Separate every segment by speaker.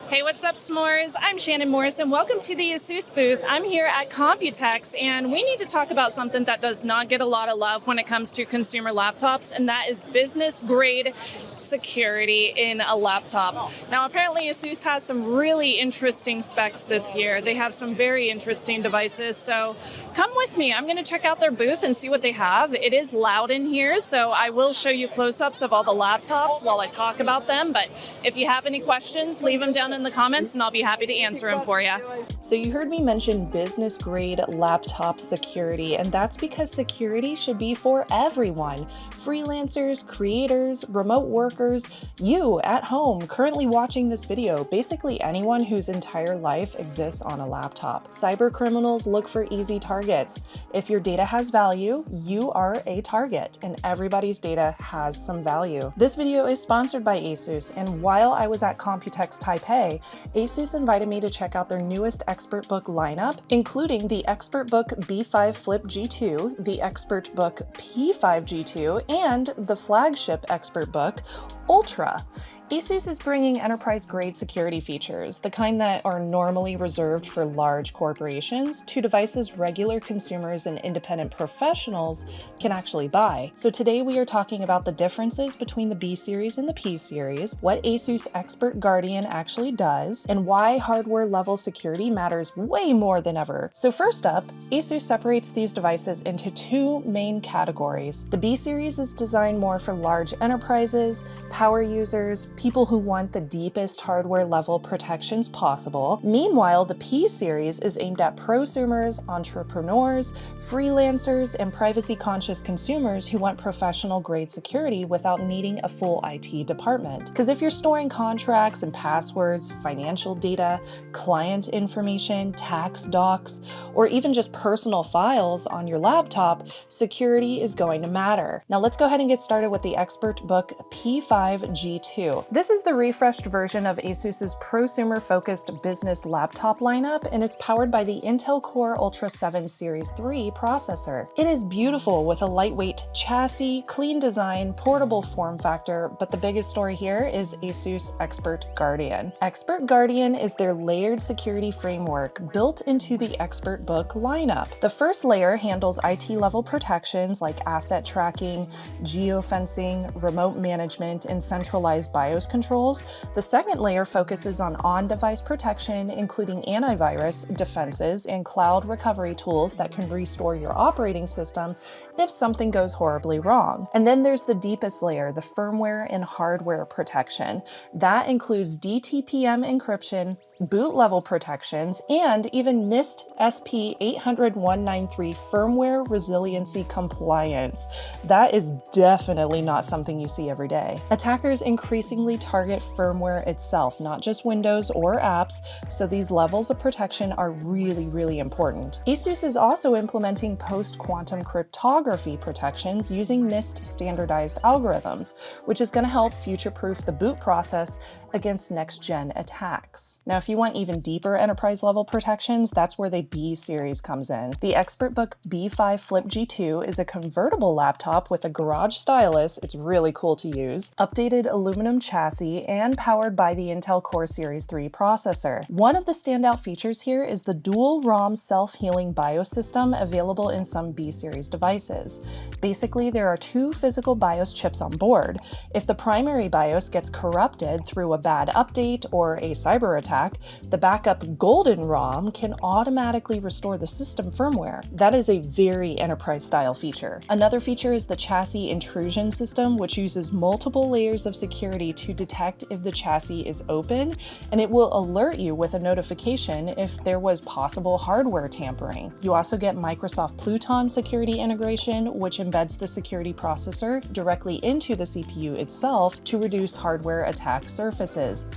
Speaker 1: Hey, what's up, s'mores? I'm Shannon Morris, and welcome to the ASUS booth. I'm here at COMPUTEX, and we need to talk about something that does not get a lot of love when it comes to consumer laptops, and that is business-grade security in a laptop. Now, apparently, ASUS has some really interesting specs this year. They have some very interesting devices, so come with me. I'm going to check out their booth and see what they have. It is loud in here, so I will show you close-ups of all the laptops while I talk about them, but if you have any questions, leave them down in the comments and I'll be happy to answer them for you. So you heard me mention business grade laptop security, and that's because security should be for everyone. Freelancers, creators, remote workers, you at home currently watching this video, basically anyone whose entire life exists on a laptop. Cyber criminals look for easy targets. If your data has value, you are a target, and everybody's data has some value. This video is sponsored by ASUS, and while I was at COMPUTEX Taipei, ASUS invited me to check out their newest ExpertBook lineup, including the ExpertBook B5 Flip G2, the ExpertBook P5 G2, and the flagship ExpertBook Ultra. ASUS is bringing enterprise-grade security features, the kind that are normally reserved for large corporations, to devices regular consumers and independent professionals can actually buy. So today we are talking about the differences between the B-Series and the P-Series, what ASUS ExpertGuardian actually does, and why hardware-level security matters way more than ever. So first up, ASUS separates these devices into two main categories. The B-Series is designed more for large enterprises, power users, people who want the deepest hardware-level protections possible. Meanwhile, the P-Series is aimed at prosumers, entrepreneurs, freelancers, and privacy-conscious consumers who want professional-grade security without needing a full IT department. Because if you're storing contracts and passwords, financial data, client information, tax docs, or even just personal files on your laptop, security is going to matter. Now let's go ahead and get started with the ExpertBook P5 G2. This is the refreshed version of ASUS's prosumer-focused business laptop lineup, and it's powered by the Intel Core Ultra 7 Series 3 processor. It is beautiful with a lightweight chassis, clean design, portable form factor, but the biggest story here is ASUS ExpertGuardian. ExpertGuardian is their layered security framework built into the ExpertBook lineup. The first layer handles IT-level protections like asset tracking, geofencing, remote management, and centralized BIOS controls. The second layer focuses on-device protection, including antivirus, defenses, and cloud recovery tools that can restore your operating system if something goes horribly wrong. And then there's the deepest layer, the firmware and hardware protection. That includes dTPM encryption, boot level protections, and even NIST SP 800-193 firmware resiliency compliance. That is definitely not something you see every day. Attackers increasingly target firmware itself, not just Windows or apps, so these levels of protection are really important. ASUS is also implementing post-quantum cryptography protections using NIST standardized algorithms, which is going to help future-proof the boot process against next-gen attacks. Now, if you want even deeper enterprise-level protections, that's where the B-Series comes in. The ExpertBook B5 Flip G2 is a convertible laptop with a garage stylus, it's really cool to use, updated aluminum chassis, and powered by the Intel Core Series 3 processor. One of the standout features here is the Dual-ROM self-healing BIOS system available in some B-Series devices. Basically, there are two physical BIOS chips on board. If the primary BIOS gets corrupted through a bad update or a cyber attack, the backup golden ROM can automatically restore the system firmware. That is a very enterprise-style feature. Another feature is the chassis intrusion system, which uses multiple layers of security to detect if the chassis is open, and it will alert you with a notification if there was possible hardware tampering. You also get Microsoft Pluton security integration, which embeds the security processor directly into the CPU itself to reduce hardware attack surfaces.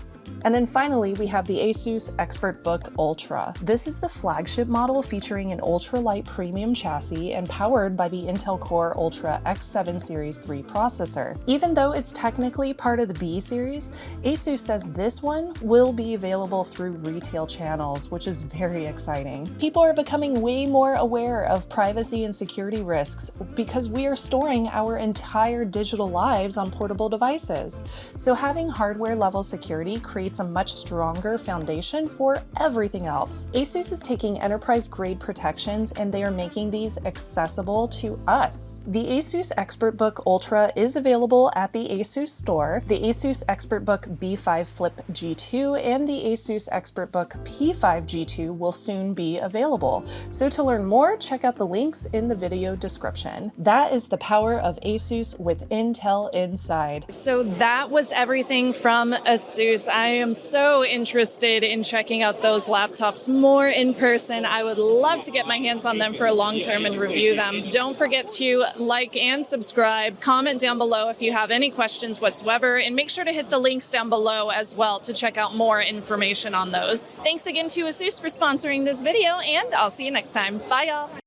Speaker 1: And then finally, we have the ASUS ExpertBook Ultra. This is the flagship model featuring an ultralight premium chassis and powered by the Intel Core Ultra X7 Series 3 processor. Even though it's technically part of the B-Series, ASUS says this one will be available through retail channels, which is very exciting. People are becoming way more aware of privacy and security risks because we are storing our entire digital lives on portable devices. So having hardware-level security creates
Speaker 2: creates a much stronger foundation for everything else. ASUS is taking enterprise-grade protections and they are making these accessible to us. The ASUS ExpertBook Ultra is available at the ASUS store. The ASUS ExpertBook B5 Flip G2 and the ASUS ExpertBook P5 G2 will soon be available. So to learn more, check out the links in the video description. That is the power of ASUS with Intel inside.
Speaker 1: So that was everything from ASUS. I am so interested in checking out those laptops more in person. I would love to get my hands on them for a long term and review them. Don't forget to like and subscribe, comment down below if you have any questions whatsoever, and make sure to hit the links down below as well to check out more information on those. Thanks again to ASUS for sponsoring this video, and I'll see you next time. Bye, y'all.